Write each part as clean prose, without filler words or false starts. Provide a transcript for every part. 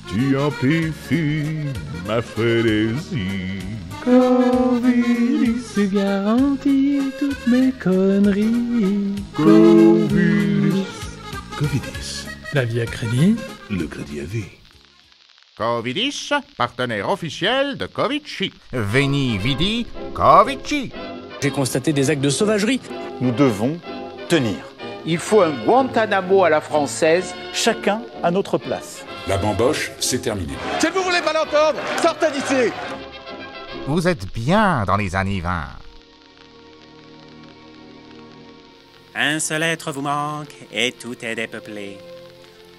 Tu amplifies ma frénésie. Covidis garantit toutes mes conneries. Covidis. Covidis. La vie à crédit. Le crédit à vie. Covidis, partenaire officiel de Covici. Veni, vidi, Covici. J'ai constaté des actes de sauvagerie. Nous devons tenir. Il faut un Guantanamo à la française, chacun à notre place. La bamboche, c'est terminé. Si vous voulez pas l'entendre, sortez d'ici. Vous êtes bien dans les années 20. Un seul être vous manque et tout est dépeuplé.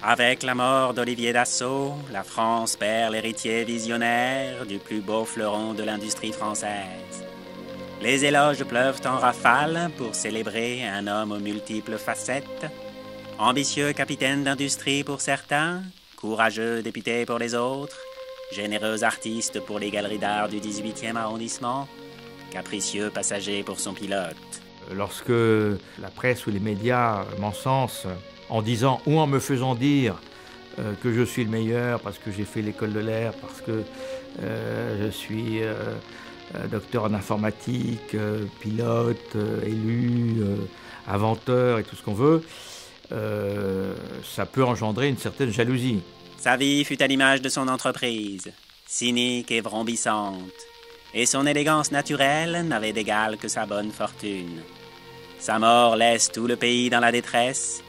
Avec la mort d'Olivier Dassault, la France perd l'héritier visionnaire du plus beau fleuron de l'industrie française. Les éloges pleuvent en rafale pour célébrer un homme aux multiples facettes. Ambitieux capitaine d'industrie pour certains, courageux député pour les autres, généreux artiste pour les galeries d'art du 18e arrondissement, capricieux passager pour son pilote. Lorsque la presse ou les médias m'encensent en disant ou en me faisant dire que je suis le meilleur parce que j'ai fait l'école de l'air, parce que je suis docteur en informatique, pilote, élu, inventeur et tout ce qu'on veut, ça peut engendrer une certaine jalousie. Sa vie fut à l'image de son entreprise, cynique et vrombissante, et son élégance naturelle n'avait d'égal que sa bonne fortune. Sa mort laisse tout le pays dans la détresse,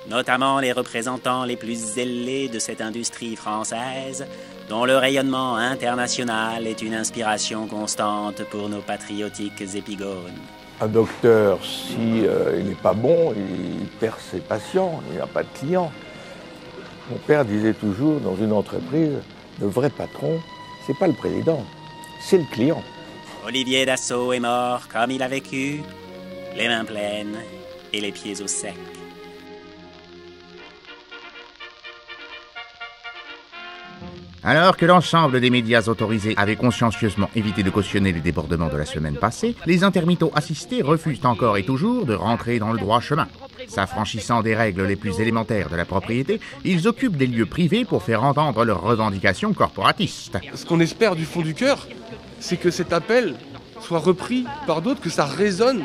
notamment les représentants les plus zélés de cette industrie française, dont le rayonnement international est une inspiration constante pour nos patriotiques épigones. Un docteur, si il n'est pas bon, il perd ses patients, il n'a pas de clients. Mon père disait toujours, dans une entreprise, le vrai patron, c'est pas le président, c'est le client. Olivier Dassault est mort comme il a vécu, les mains pleines et les pieds au sec. Alors que l'ensemble des médias autorisés avaient consciencieusement évité de cautionner les débordements de la semaine passée, les intermittents assistés refusent encore et toujours de rentrer dans le droit chemin. S'affranchissant des règles les plus élémentaires de la propriété, ils occupent des lieux privés pour faire entendre leurs revendications corporatistes. Ce qu'on espère du fond du cœur, c'est que cet appel soit repris par d'autres, que ça résonne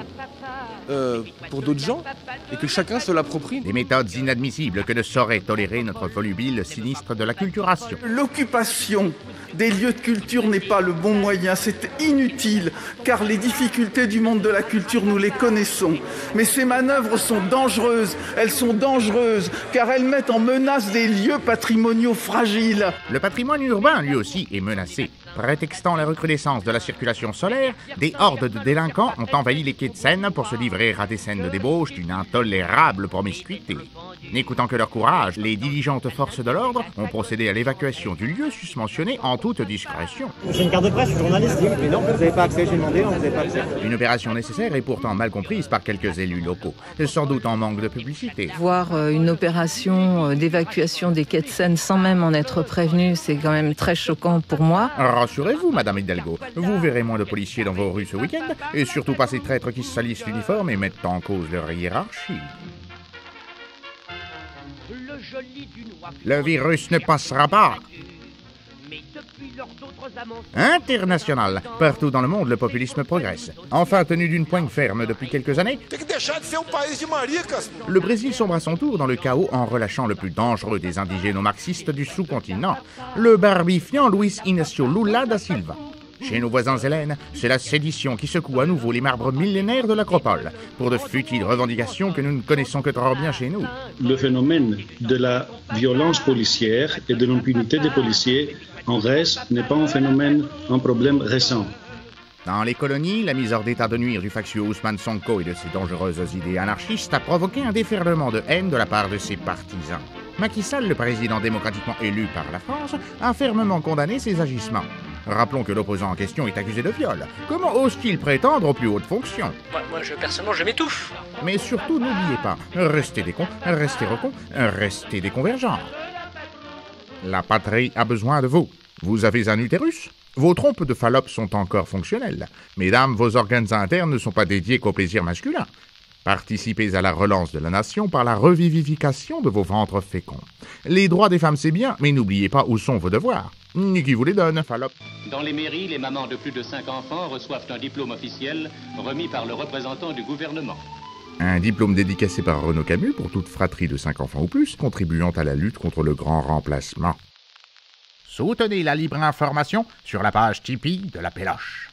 pour d'autres gens et que chacun se l'approprie. Des méthodes inadmissibles que ne saurait tolérer notre volubile sinistre de la culturation. L'occupation des lieux de culture n'est pas le bon moyen, c'est inutile, car les difficultés du monde de la culture, nous les connaissons. Mais ces manœuvres sont dangereuses, car elles mettent en menace des lieux patrimoniaux fragiles. Le patrimoine urbain, lui aussi, est menacé. Prétextant la recrudescence de la circulation solaire, des hordes de délinquants ont envahi les quais de Seine pour se livrer à des scènes de débauche d'une intolérable promiscuité. N'écoutant que leur courage, les diligentes forces de l'ordre ont procédé à l'évacuation du lieu susmentionné en toute discrétion. J'ai une carte de presse, je suis journaliste. Mais non, vous n'avez pas accès, j'ai demandé, vous n'avez pas accès. Une opération nécessaire et pourtant mal comprise par quelques élus locaux, sans doute en manque de publicité. Voir une opération d'évacuation des quais de Seine sans même en être prévenu, c'est quand même très choquant pour moi. Rassurez-vous, Madame Hidalgo, vous verrez moins de policiers dans vos rues ce week-end, et surtout pas ces traîtres qui salissent l'uniforme et mettent en cause leur hiérarchie. Le virus ne passera pas. International. Partout dans le monde, le populisme progresse. Enfin tenu d'une poigne ferme depuis quelques années, le Brésil sombre à son tour dans le chaos en relâchant le plus dangereux des indigènes marxistes du sous-continent, le barbifiant Luis Inácio Lula da Silva. Chez nos voisins hellènes, c'est la sédition qui secoue à nouveau les marbres millénaires de l'acropole, pour de futiles revendications que nous ne connaissons que trop bien chez nous. Le phénomène de la violence policière et de l'impunité des policiers en Grèce n'est pas un problème récent. Dans les colonies, la mise hors d'état de nuire du factieux Ousmane Sonko et de ses dangereuses idées anarchistes a provoqué un déferlement de haine de la part de ses partisans. Macky Sall, le président démocratiquement élu par la France, a fermement condamné ces agissements. Rappelons que l'opposant en question est accusé de viol. Comment ose-t-il prétendre aux plus hautes fonctions ? Personnellement, je m'étouffe. Mais surtout, n'oubliez pas, restez des cons, restez recons, restez des convergents. La patrie a besoin de vous. Vous avez un utérus ? Vos trompes de Fallope sont encore fonctionnelles. Mesdames, vos organes internes ne sont pas dédiés qu'au plaisir masculin. Participez à la relance de la nation par la revivification de vos ventres féconds. Les droits des femmes, c'est bien, mais n'oubliez pas où sont vos devoirs. Qui vous les donne, Fallop? Dans les mairies, les mamans de plus de 5 enfants reçoivent un diplôme officiel remis par le représentant du gouvernement. Un diplôme dédicacé par Renaud Camus pour toute fratrie de 5 enfants ou plus, contribuant à la lutte contre le grand remplacement. Soutenez la libre information sur la page Tipeee de la Péloche.